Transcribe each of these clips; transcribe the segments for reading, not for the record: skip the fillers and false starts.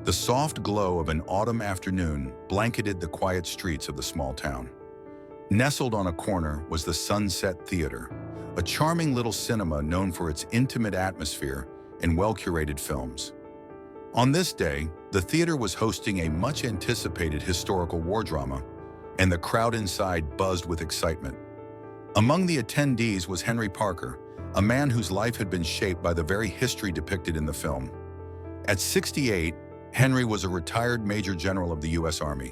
The soft glow of an autumn afternoon blanketed the quiet streets of the small town. Nestled on a corner was the Sunset Theater, a charming little cinema known for its intimate atmosphere and well-curated films. On this day, the theater was hosting a much-anticipated historical war drama, and the crowd inside buzzed with excitement. Among the attendees was Henry Parker, a man whose life had been shaped by the very history depicted in the film. At 68, Henry was a retired Major General of the U.S. Army.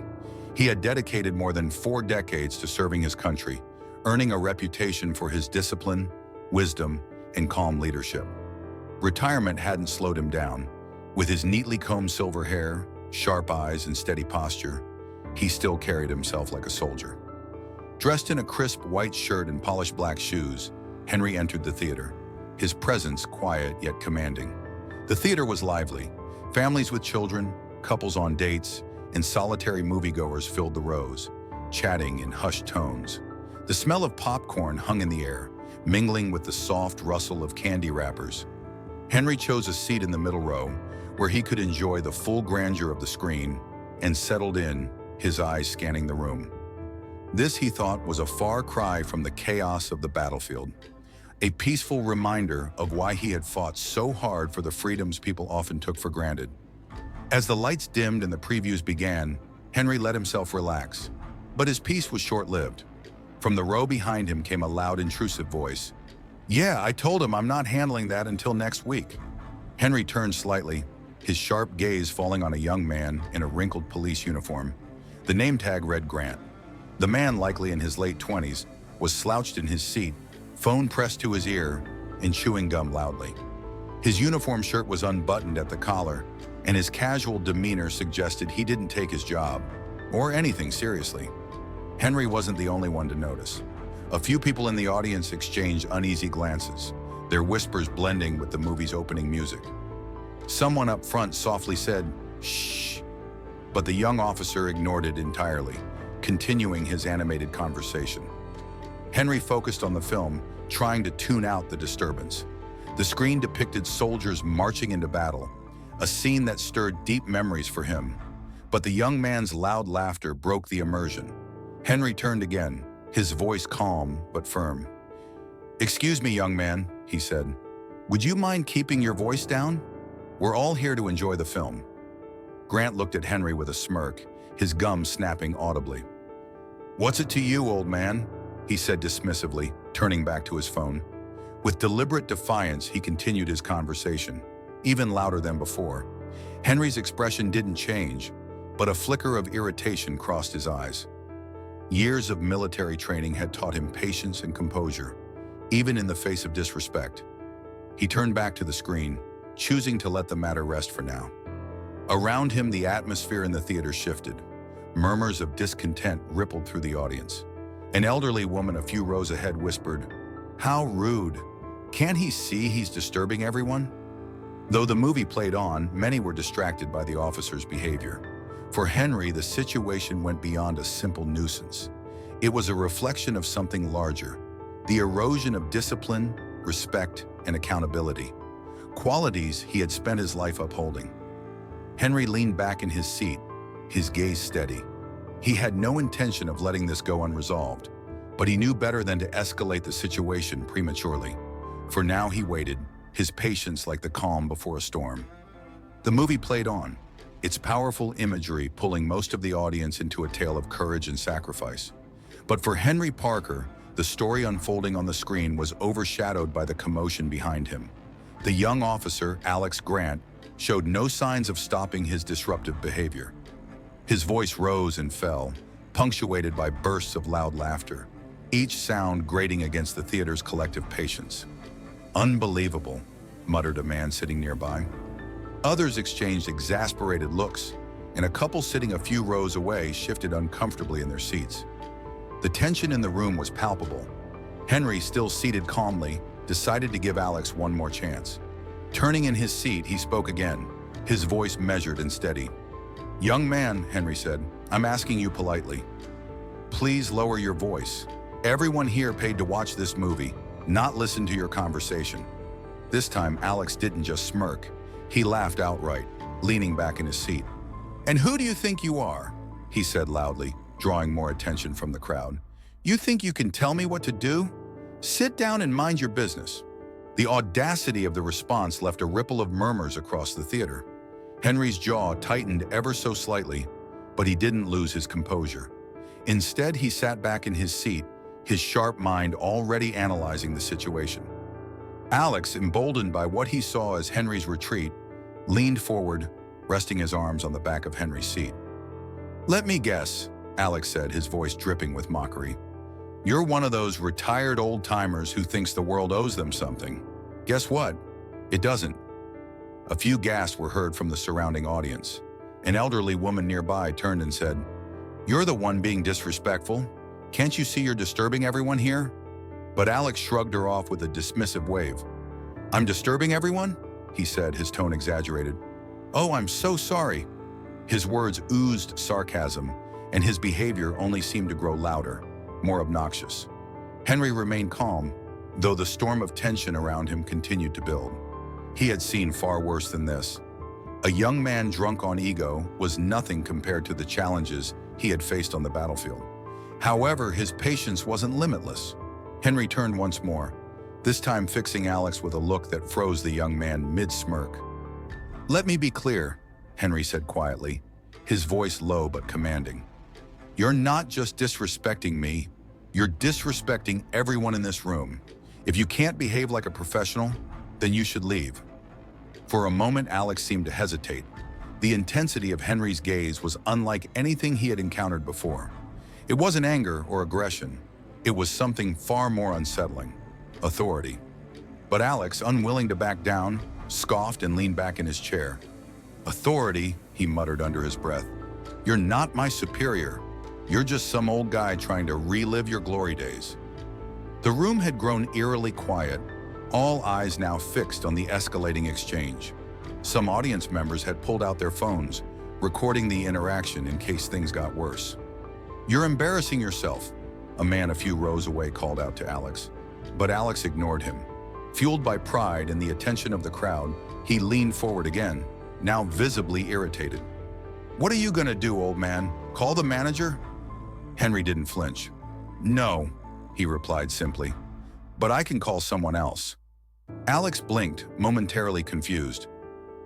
He had dedicated more than 4 decades to serving his country, earning a reputation for his discipline, wisdom, and calm leadership. Retirement hadn't slowed him down. With his neatly combed silver hair, sharp eyes, and steady posture, he still carried himself like a soldier. Dressed in a crisp white shirt and polished black shoes, Henry entered the theater, his presence quiet yet commanding. The theater was lively. Families with children, couples on dates, and solitary moviegoers filled the rows, chatting in hushed tones. The smell of popcorn hung in the air, mingling with the soft rustle of candy wrappers. Henry chose a seat in the middle row, where he could enjoy the full grandeur of the screen, and settled in, his eyes scanning the room. This, he thought, was a far cry from the chaos of the battlefield, a peaceful reminder of why he had fought so hard for the freedoms people often took for granted. As the lights dimmed and the previews began, Henry let himself relax. But his peace was short-lived. From the row behind him came a loud, intrusive voice. "Yeah, I told him I'm not handling that until next week." Henry turned slightly, his sharp gaze falling on a young man in a wrinkled police uniform. The name tag read Grant. The man, likely in his late 20s, was slouched in his seat, phone pressed to his ear, and chewing gum loudly. His uniform shirt was unbuttoned at the collar, and his casual demeanor suggested he didn't take his job, or anything seriously. Henry wasn't the only one to notice. A few people in the audience exchanged uneasy glances, their whispers blending with the movie's opening music. Someone up front softly said, "Shh," but the young officer ignored it entirely, continuing his animated conversation. Henry focused on the film, trying to tune out the disturbance. The screen depicted soldiers marching into battle, a scene that stirred deep memories for him. But the young man's loud laughter broke the immersion. Henry turned again, his voice calm but firm. "Excuse me, young man," he said. "Would you mind keeping your voice down? We're all here to enjoy the film." Grant looked at Henry with a smirk, his gums snapping audibly. "What's it to you, old man?" he said dismissively, turning back to his phone. With deliberate defiance, he continued his conversation, even louder than before. Henry's expression didn't change, but a flicker of irritation crossed his eyes. Years of military training had taught him patience and composure, even in the face of disrespect. He turned back to the screen, choosing to let the matter rest for now. Around him, the atmosphere in the theater shifted. Murmurs of discontent rippled through the audience. An elderly woman a few rows ahead whispered, "How rude. Can't he see he's disturbing everyone?" Though the movie played on, many were distracted by the officer's behavior. For Henry, the situation went beyond a simple nuisance. It was a reflection of something larger, the erosion of discipline, respect, and accountability, qualities he had spent his life upholding. Henry leaned back in his seat, his gaze steady. He had no intention of letting this go unresolved, but he knew better than to escalate the situation prematurely. For now he waited, his patience like the calm before a storm. The movie played on, its powerful imagery pulling most of the audience into a tale of courage and sacrifice. But for Henry Parker, the story unfolding on the screen was overshadowed by the commotion behind him. The young officer, Alex Grant, showed no signs of stopping his disruptive behavior. His voice rose and fell, punctuated by bursts of loud laughter, each sound grating against the theater's collective patience. "Unbelievable," muttered a man sitting nearby. Others exchanged exasperated looks, and a couple sitting a few rows away shifted uncomfortably in their seats. The tension in the room was palpable. Henry, still seated calmly, decided to give Alex one more chance. Turning in his seat, he spoke again, his voice measured and steady. "Young man," Henry said, "I'm asking you politely. Please lower your voice. Everyone here paid to watch this movie, not listen to your conversation." This time, Alex didn't just smirk. He laughed outright, leaning back in his seat. "And who do you think you are?" he said loudly, drawing more attention from the crowd. "You think you can tell me what to do? Sit down and mind your business." The audacity of the response left a ripple of murmurs across the theater. Henry's jaw tightened ever so slightly, but he didn't lose his composure. Instead, he sat back in his seat, his sharp mind already analyzing the situation. Alex, emboldened by what he saw as Henry's retreat, leaned forward, resting his arms on the back of Henry's seat. "Let me guess," Alex said, his voice dripping with mockery. "You're one of those retired old-timers who thinks the world owes them something. Guess what? It doesn't." A few gasps were heard from the surrounding audience. An elderly woman nearby turned and said, "You're the one being disrespectful. Can't you see you're disturbing everyone here?" But Alex shrugged her off with a dismissive wave. "I'm disturbing everyone?" he said, his tone exaggerated. "Oh, I'm so sorry." His words oozed sarcasm, and his behavior only seemed to grow louder, more obnoxious. Henry remained calm, though the storm of tension around him continued to build. He had seen far worse than this. A young man drunk on ego was nothing compared to the challenges he had faced on the battlefield. However, his patience wasn't limitless. Henry turned once more, this time fixing Alex with a look that froze the young man mid-smirk. "Let me be clear," Henry said quietly, his voice low but commanding. "You're not just disrespecting me, you're disrespecting everyone in this room. If you can't behave like a professional, then you should leave." For a moment, Alex seemed to hesitate. The intensity of Henry's gaze was unlike anything he had encountered before. It wasn't anger or aggression. It was something far more unsettling: authority. But Alex, unwilling to back down, scoffed and leaned back in his chair. "Authority," he muttered under his breath. "You're not my superior. You're just some old guy trying to relive your glory days." The room had grown eerily quiet, all eyes now fixed on the escalating exchange. Some audience members had pulled out their phones, recording the interaction in case things got worse. "You're embarrassing yourself," a man a few rows away called out to Alex. But Alex ignored him. Fueled by pride and the attention of the crowd, he leaned forward again, now visibly irritated. "What are you gonna do, old man? Call the manager?" Henry didn't flinch. "No," he replied simply, "but I can call someone else." Alex blinked, momentarily confused.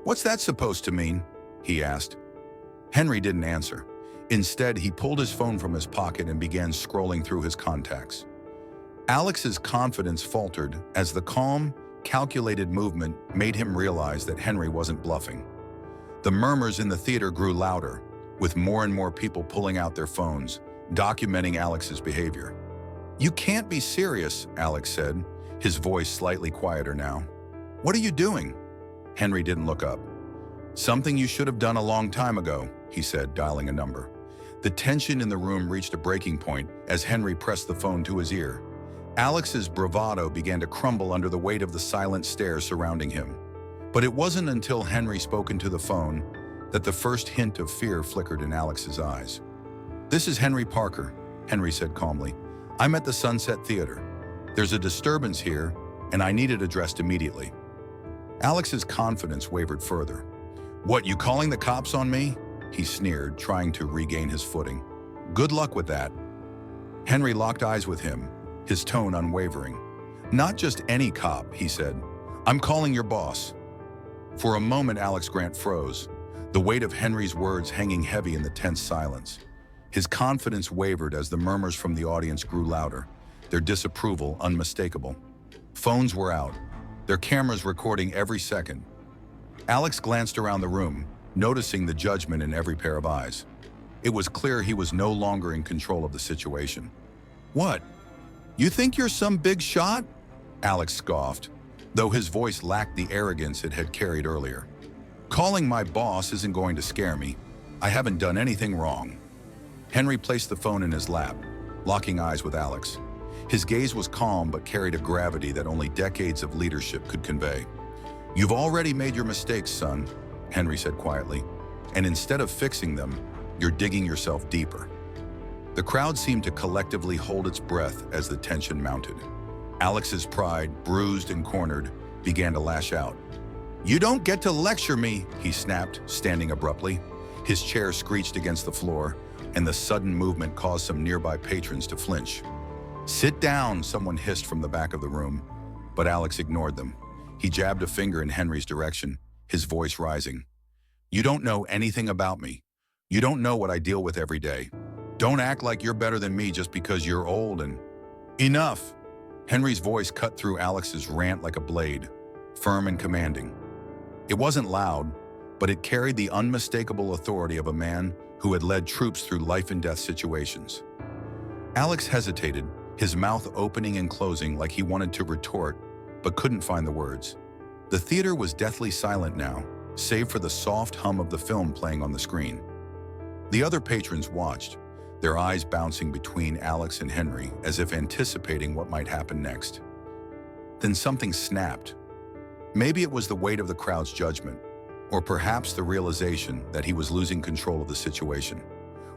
"What's that supposed to mean?" he asked. Henry didn't answer. Instead, he pulled his phone from his pocket and began scrolling through his contacts. Alex's confidence faltered as the calm, calculated movement made him realize that Henry wasn't bluffing. The murmurs in the theater grew louder, with more and more people pulling out their phones, documenting Alex's behavior. "You can't be serious," Alex said, his voice slightly quieter now. "What are you doing?" Henry didn't look up. "Something you should have done a long time ago," he said, dialing a number. The tension in the room reached a breaking point as Henry pressed the phone to his ear. Alex's bravado began to crumble under the weight of the silent stare surrounding him. But it wasn't until Henry spoke into the phone that the first hint of fear flickered in Alex's eyes. "This is Henry Parker," Henry said calmly. "I'm at the Sunset Theater. There's a disturbance here, and I need it addressed immediately." Alex's confidence wavered further. "What, you calling the cops on me?" he sneered, trying to regain his footing. "Good luck with that." Henry locked eyes with him, his tone unwavering. "Not just any cop," he said. "I'm calling your boss." For a moment, Alex Grant froze, the weight of Henry's words hanging heavy in the tense silence. His confidence wavered as the murmurs from the audience grew louder, their disapproval unmistakable. Phones were out, their cameras recording every second. Alex glanced around the room, noticing the judgment in every pair of eyes. It was clear he was no longer in control of the situation. "What? You think you're some big shot?" Alex scoffed, though his voice lacked the arrogance it had carried earlier. "Calling my boss isn't going to scare me. I haven't done anything wrong." Henry placed the phone in his lap, locking eyes with Alex. His gaze was calm but carried a gravity that only decades of leadership could convey. "You've already made your mistakes, son," Henry said quietly, "and instead of fixing them, you're digging yourself deeper." The crowd seemed to collectively hold its breath as the tension mounted. Alex's pride, bruised and cornered, began to lash out. "You don't get to lecture me," he snapped, standing abruptly. His chair screeched against the floor, and the sudden movement caused some nearby patrons to flinch. "Sit down," someone hissed from the back of the room, but Alex ignored them. He jabbed a finger in Henry's direction, his voice rising. "You don't know anything about me. You don't know what I deal with every day. Don't act like you're better than me just because you're old and—" "Enough!" Henry's voice cut through Alex's rant like a blade, firm and commanding. It wasn't loud, but it carried the unmistakable authority of a man who had led troops through life-and-death situations. Alex hesitated, his mouth opening and closing like he wanted to retort, but couldn't find the words. The theater was deathly silent now, save for the soft hum of the film playing on the screen. The other patrons watched, their eyes bouncing between Alex and Henry as if anticipating what might happen next. Then something snapped. Maybe it was the weight of the crowd's judgment, or perhaps the realization that he was losing control of the situation.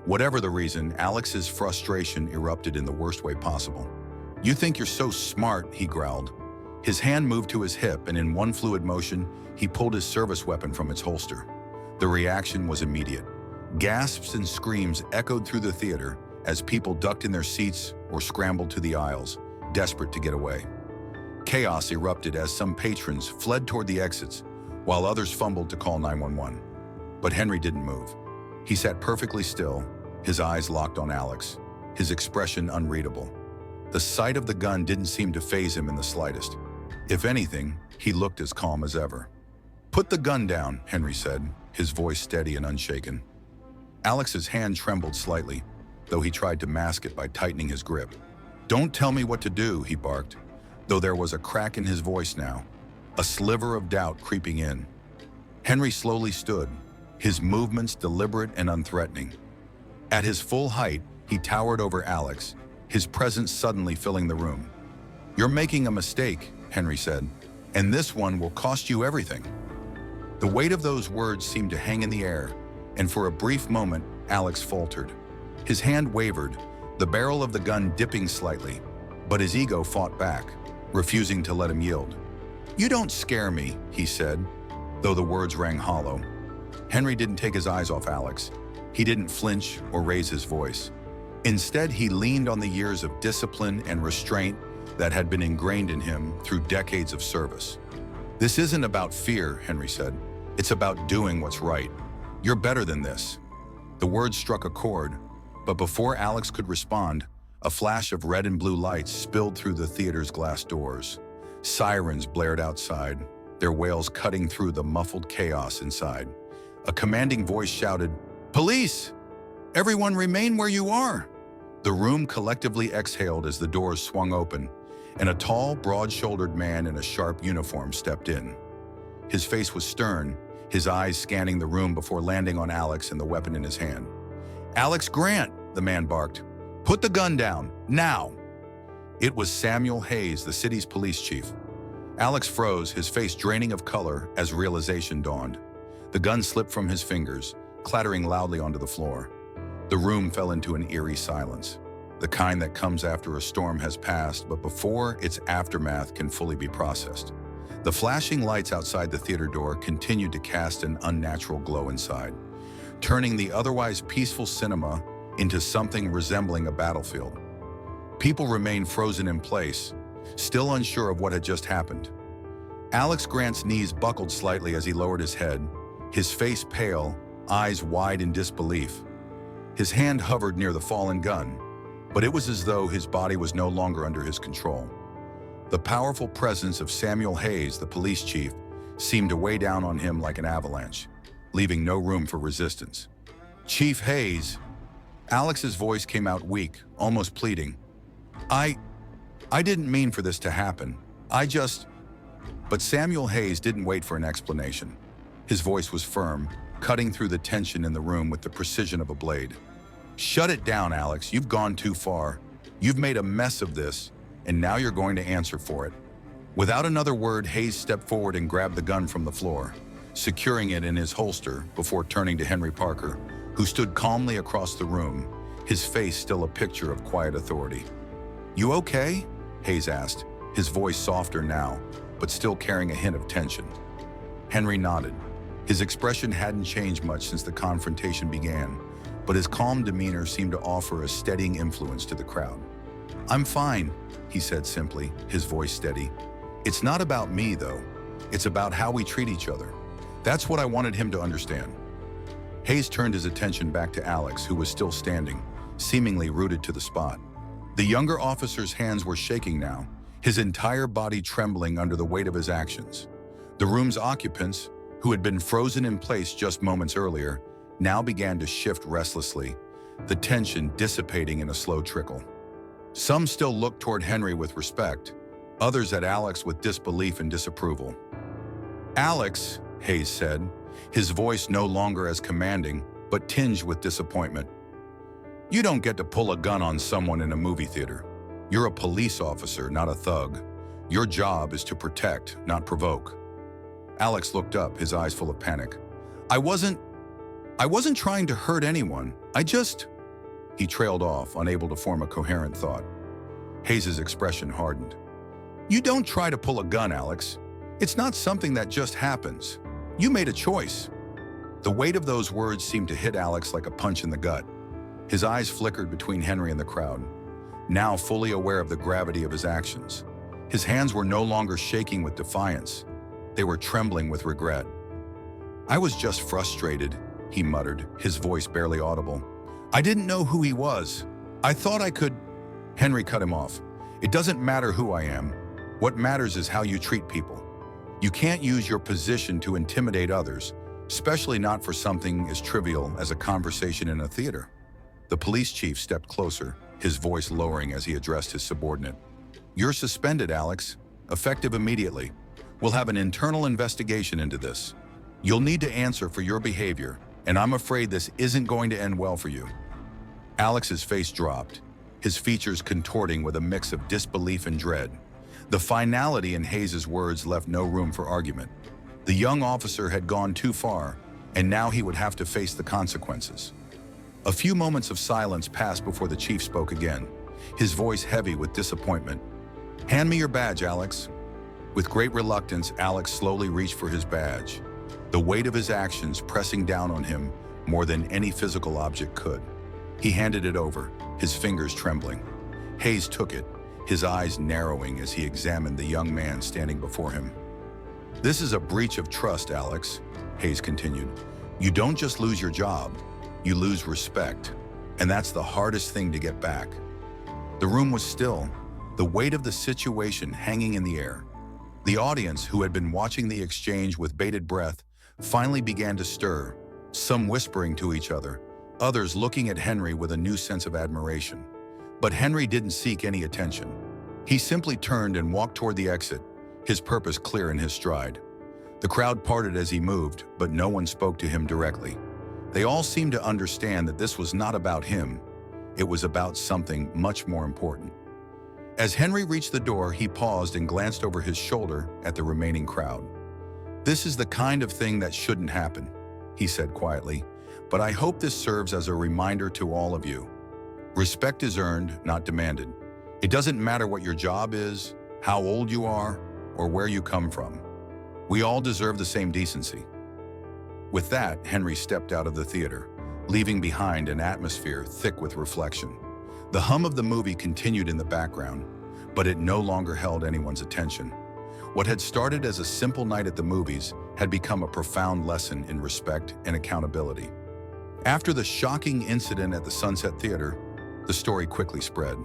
Whatever the reason, Alex's frustration erupted in the worst way possible. "You think you're so smart," he growled. His hand moved to his hip, and in one fluid motion, he pulled his service weapon from its holster. The reaction was immediate. Gasps and screams echoed through the theater as people ducked in their seats or scrambled to the aisles, desperate to get away. Chaos erupted as some patrons fled toward the exits, while others fumbled to call 911. But Henry didn't move. He sat perfectly still, his eyes locked on Alex, his expression unreadable. The sight of the gun didn't seem to faze him in the slightest. If anything, he looked as calm as ever. "Put the gun down," Henry said, his voice steady and unshaken. Alex's hand trembled slightly, though he tried to mask it by tightening his grip. "Don't tell me what to do," he barked, though there was a crack in his voice now, a sliver of doubt creeping in. Henry slowly stood, his movements deliberate and unthreatening. At his full height, he towered over Alex, his presence suddenly filling the room. "You're making a mistake," Henry said, "and this one will cost you everything." The weight of those words seemed to hang in the air, and for a brief moment, Alex faltered. His hand wavered, the barrel of the gun dipping slightly, but his ego fought back, refusing to let him yield. "You don't scare me," he said, though the words rang hollow. Henry didn't take his eyes off Alex. He didn't flinch or raise his voice. Instead, he leaned on the years of discipline and restraint that had been ingrained in him through decades of service. "This isn't about fear," Henry said. "It's about doing what's right. You're better than this." The words struck a chord, but before Alex could respond, a flash of red and blue lights spilled through the theater's glass doors. Sirens blared outside, their wails cutting through the muffled chaos inside. A commanding voice shouted, "Police! Everyone remain where you are!" The room collectively exhaled as the doors swung open, and a tall, broad-shouldered man in a sharp uniform stepped in. His face was stern, his eyes scanning the room before landing on Alex and the weapon in his hand. "Alex Grant," the man barked. "Put the gun down, now!" It was Samuel Hayes, the city's police chief. Alex froze, his face draining of color as realization dawned. The gun slipped from his fingers, clattering loudly onto the floor. The room fell into an eerie silence, the kind that comes after a storm has passed, but before its aftermath can fully be processed. The flashing lights outside the theater door continued to cast an unnatural glow inside, turning the otherwise peaceful cinema into something resembling a battlefield. People remained frozen in place, still unsure of what had just happened. Alex Grant's knees buckled slightly as he lowered his head, his face pale, eyes wide in disbelief. His hand hovered near the fallen gun, but it was as though his body was no longer under his control. The powerful presence of Samuel Hayes, the police chief, seemed to weigh down on him like an avalanche, leaving no room for resistance. "Chief Hayes," Alex's voice came out weak, almost pleading. I didn't mean for this to happen. But Samuel Hayes didn't wait for an explanation. His voice was firm, cutting through the tension in the room with the precision of a blade. "Shut it down, Alex. You've gone too far. You've made a mess of this, and now you're going to answer for it." Without another word, Hayes stepped forward and grabbed the gun from the floor, securing it in his holster before turning to Henry Parker, who stood calmly across the room, his face still a picture of quiet authority. "You okay?" Hayes asked, his voice softer now, but still carrying a hint of tension. Henry nodded. His expression hadn't changed much since the confrontation began, but his calm demeanor seemed to offer a steadying influence to the crowd. "I'm fine," he said simply, his voice steady. "It's not about me, though. It's about how we treat each other. That's what I wanted him to understand." Hayes turned his attention back to Alex, who was still standing, seemingly rooted to the spot. The younger officer's hands were shaking now, his entire body trembling under the weight of his actions. The room's occupants, who had been frozen in place just moments earlier, now began to shift restlessly, the tension dissipating in a slow trickle. Some still looked toward Henry with respect, others at Alex with disbelief and disapproval. "Alex," Hayes said, his voice no longer as commanding, but tinged with disappointment. "You don't get to pull a gun on someone in a movie theater. You're a police officer, not a thug. Your job is to protect, not provoke." Alex looked up, his eyes full of panic. I wasn't trying to hurt anyone. He trailed off, unable to form a coherent thought. Hayes' expression hardened. "You don't try to pull a gun, Alex. It's not something that just happens. You made a choice." The weight of those words seemed to hit Alex like a punch in the gut. His eyes flickered between Henry and the crowd, now fully aware of the gravity of his actions. His hands were no longer shaking with defiance. They were trembling with regret. "I was just frustrated," he muttered, his voice barely audible. "I didn't know who he was. I thought I could—" Henry cut him off. "It doesn't matter who I am. What matters is how you treat people. You can't use your position to intimidate others, especially not for something as trivial as a conversation in a theater." The police chief stepped closer, his voice lowering as he addressed his subordinate. "You're suspended, Alex, effective immediately. We'll have an internal investigation into this. You'll need to answer for your behavior, and I'm afraid this isn't going to end well for you." Alex's face dropped, his features contorting with a mix of disbelief and dread. The finality in Hayes' words left no room for argument. The young officer had gone too far, and now he would have to face the consequences. A few moments of silence passed before the chief spoke again, his voice heavy with disappointment. "Hand me your badge, Alex." With great reluctance, Alex slowly reached for his badge, the weight of his actions pressing down on him more than any physical object could. He handed it over, his fingers trembling. Hayes took it, his eyes narrowing as he examined the young man standing before him. "This is a breach of trust, Alex," Hayes continued. "You don't just lose your job, you lose respect, and that's the hardest thing to get back." The room was still, the weight of the situation hanging in the air. The audience, who had been watching the exchange with bated breath, finally began to stir, some whispering to each other, others looking at Henry with a new sense of admiration. But Henry didn't seek any attention. He simply turned and walked toward the exit, his purpose clear in his stride. The crowd parted as he moved, but no one spoke to him directly. They all seemed to understand that this was not about him. It was about something much more important. As Henry reached the door, he paused and glanced over his shoulder at the remaining crowd. "This is the kind of thing that shouldn't happen," he said quietly, "but I hope this serves as a reminder to all of you. Respect is earned, not demanded. It doesn't matter what your job is, how old you are, or where you come from. We all deserve the same decency." With that, Henry stepped out of the theater, leaving behind an atmosphere thick with reflection. The hum of the movie continued in the background, but it no longer held anyone's attention. What had started as a simple night at the movies had become a profound lesson in respect and accountability. After the shocking incident at the Sunset Theater, the story quickly spread.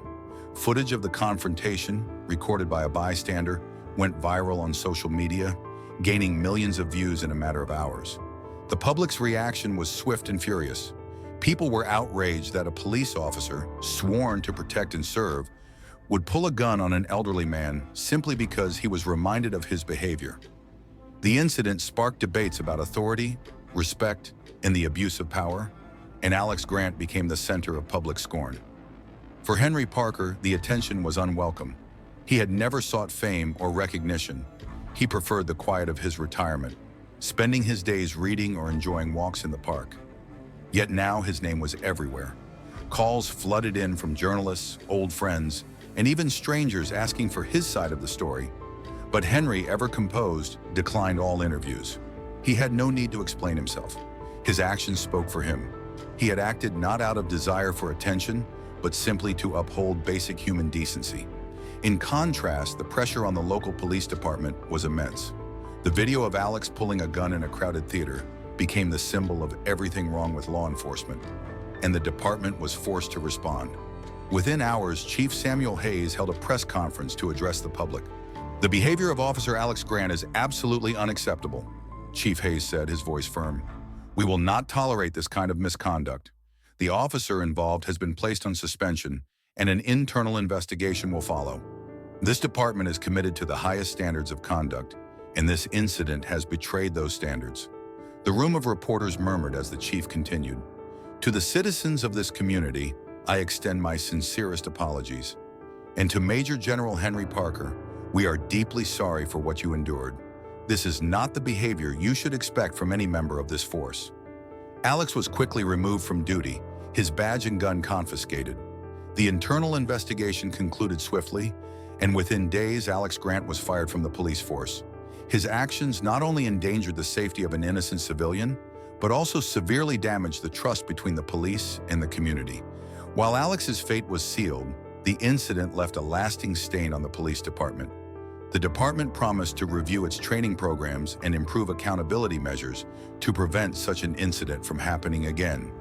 Footage of the confrontation, recorded by a bystander, went viral on social media, gaining millions of views in a matter of hours. The public's reaction was swift and furious. People were outraged that a police officer, sworn to protect and serve, would pull a gun on an elderly man simply because he was reminded of his behavior. The incident sparked debates about authority, respect, and the abuse of power, and Alex Grant became the center of public scorn. For Henry Parker, the attention was unwelcome. He had never sought fame or recognition. He preferred the quiet of his retirement, spending his days reading or enjoying walks in the park. Yet now his name was everywhere. Calls flooded in from journalists, old friends, and even strangers asking for his side of the story. But Henry, ever composed, declined all interviews. He had no need to explain himself. His actions spoke for him. He had acted not out of desire for attention, but simply to uphold basic human decency. In contrast, the pressure on the local police department was immense. The video of Alex pulling a gun in a crowded theater became the symbol of everything wrong with law enforcement, and the department was forced to respond. Within hours, Chief Samuel Hayes held a press conference to address the public. "The behavior of Officer Alex Grant is absolutely unacceptable," Chief Hayes said, his voice firm. "We will not tolerate this kind of misconduct. The officer involved has been placed on suspension, and an internal investigation will follow. This department is committed to the highest standards of conduct, and this incident has betrayed those standards." The room of reporters murmured as the chief continued. "To the citizens of this community, I extend my sincerest apologies. And to Major General Henry Parker, we are deeply sorry for what you endured. This is not the behavior you should expect from any member of this force." Alex was quickly removed from duty, his badge and gun confiscated. The internal investigation concluded swiftly, and within days, Alex Grant was fired from the police force. His actions not only endangered the safety of an innocent civilian, but also severely damaged the trust between the police and the community. While Alex's fate was sealed, the incident left a lasting stain on the police department. The department promised to review its training programs and improve accountability measures to prevent such an incident from happening again.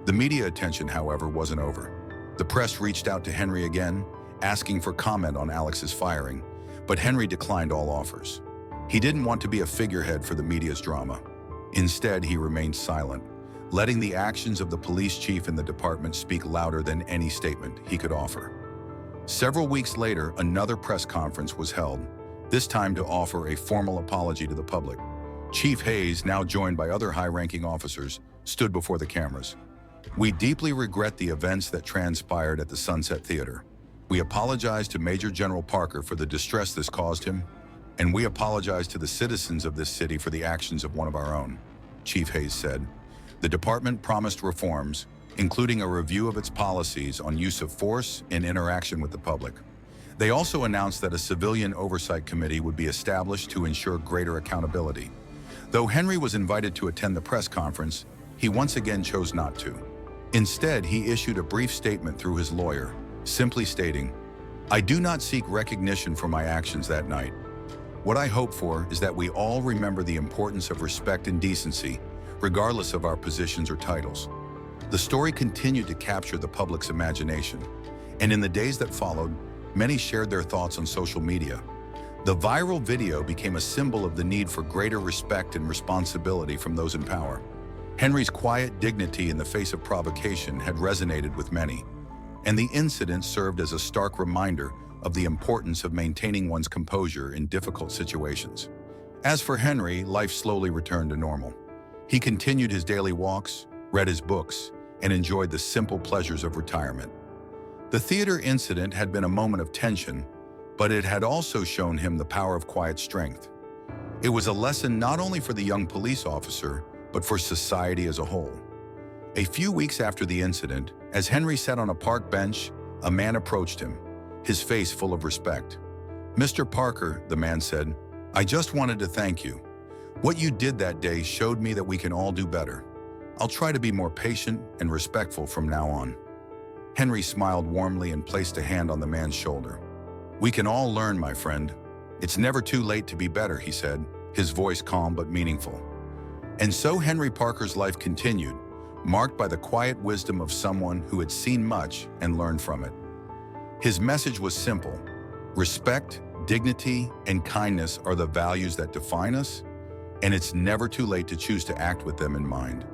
The media attention, however, wasn't over. The press reached out to Henry again, asking for comment on Alex's firing, but Henry declined all offers. He didn't want to be a figurehead for the media's drama. Instead, he remained silent, letting the actions of the police chief in the department speak louder than any statement he could offer. Several weeks later, another press conference was held, this time to offer a formal apology to the public. Chief Hayes, now joined by other high-ranking officers, stood before the cameras. "We deeply regret the events that transpired at the Sunset Theater. We apologize to Major General Parker for the distress this caused him, and we apologize to the citizens of this city for the actions of one of our own," Chief Hayes said. The department promised reforms, including a review of its policies on use of force and interaction with the public. They also announced that a civilian oversight committee would be established to ensure greater accountability. Though Henry was invited to attend the press conference, he once again chose not to. Instead, he issued a brief statement through his lawyer, simply stating, "I do not seek recognition for my actions that night. What I hope for is that we all remember the importance of respect and decency, regardless of our positions or titles." The story continued to capture the public's imagination, and in the days that followed, many shared their thoughts on social media. The viral video became a symbol of the need for greater respect and responsibility from those in power. Henry's quiet dignity in the face of provocation had resonated with many, and the incident served as a stark reminder of the importance of maintaining one's composure in difficult situations. As for Henry, life slowly returned to normal. He continued his daily walks, read his books, and enjoyed the simple pleasures of retirement. The theater incident had been a moment of tension, but it had also shown him the power of quiet strength. It was a lesson not only for the young police officer, but for society as a whole. A few weeks after the incident, as Henry sat on a park bench, a man approached him, his face full of respect. "Mr. Parker," the man said, "I just wanted to thank you. What you did that day showed me that we can all do better. I'll try to be more patient and respectful from now on." Henry smiled warmly and placed a hand on the man's shoulder. "We can all learn, my friend. It's never too late to be better," he said, his voice calm but meaningful. And so Henry Parker's life continued, marked by the quiet wisdom of someone who had seen much and learned from it. His message was simple: respect, dignity, and kindness are the values that define us, and it's never too late to choose to act with them in mind.